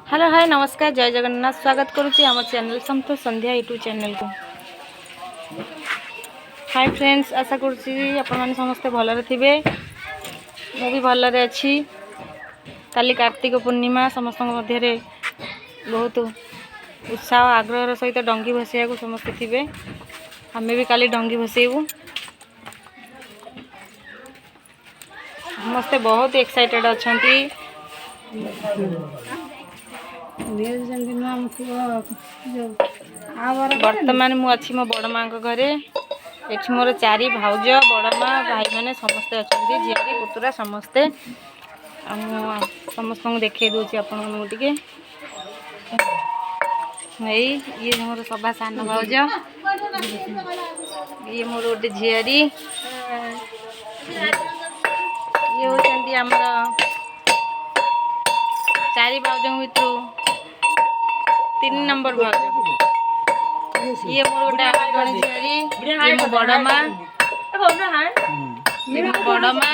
Hello hi नमस्कार जय जगन्नाथ स्वागत करुच्ची आम चैनल संतोष संध्या यूट्यूब चैनल को। हाय फ्रेंड्स आशा करुच्ची आपण समस्ते भलरे थे मु भी भलरे अच्छी। काली कार्तिक पूर्णिमा समस्त मध्य बहुत उत्साह आग्रह सहित डंगी भसैया समस्ते थे। आम भी काली डंगी भसैबू समस्ते बहुत एक्साइटेड अच्छा। बर्तमान मु अच्छी मो बड़ माँ घरे एठी मोर 4 भाउज बड़ माँ भाई मैंने समस्ते अच्छा झीआरी पुतुरा समस्ते समस्त देखे दूसरी आपन टे ये मोर सभा सान भाउज ये मोर गोटे झीआरी ये होती आमर 4 भाउज भितर 3 नंबर भाउज ये मोर गोटे जड़े झीआरी ये मो बड़ माँ बड़ माँ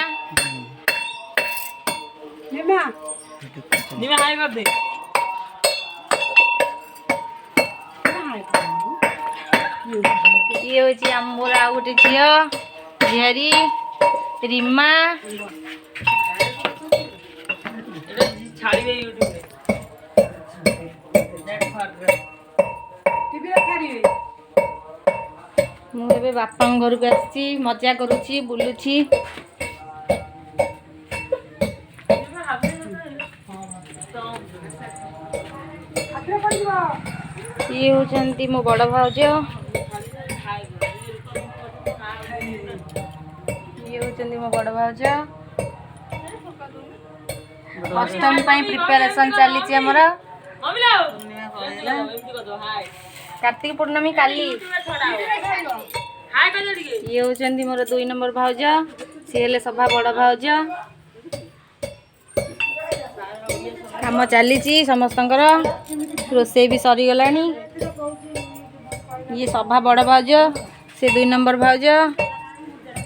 ये हूँ मोर आ गोटे झील झीआरी रीमा मुझे बापा घर को आसी मजा करुच्ची बुलुची। ये होती मो बड़ भाउज ये होती मो बड़ भाउज अष्टमी प्रिपेरेशन चली आमर कार्तिक पूर्णमी काली। ये होती मोर 2 नंबर भाउज सी हेले सभा बड़ भाउज काम चली समस्त रोसे भी सरीगला। ये सभा बड़ भाउज से 2 नंबर भाउज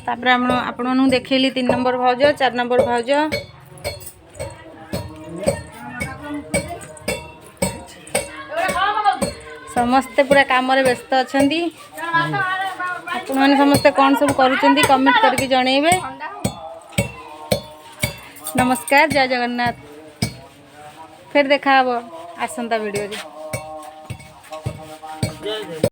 तापर आपण देखली 3 नंबर भाउज 4 नंबर भाउज समस्ते पूरा काम रे व्यस्त अच्छा। आपण समस्ते कौन सब करुँच कमेंट करके जनइबे। नमस्कार जय जगन्नाथ फिर देखा आसंता वीडियो रे।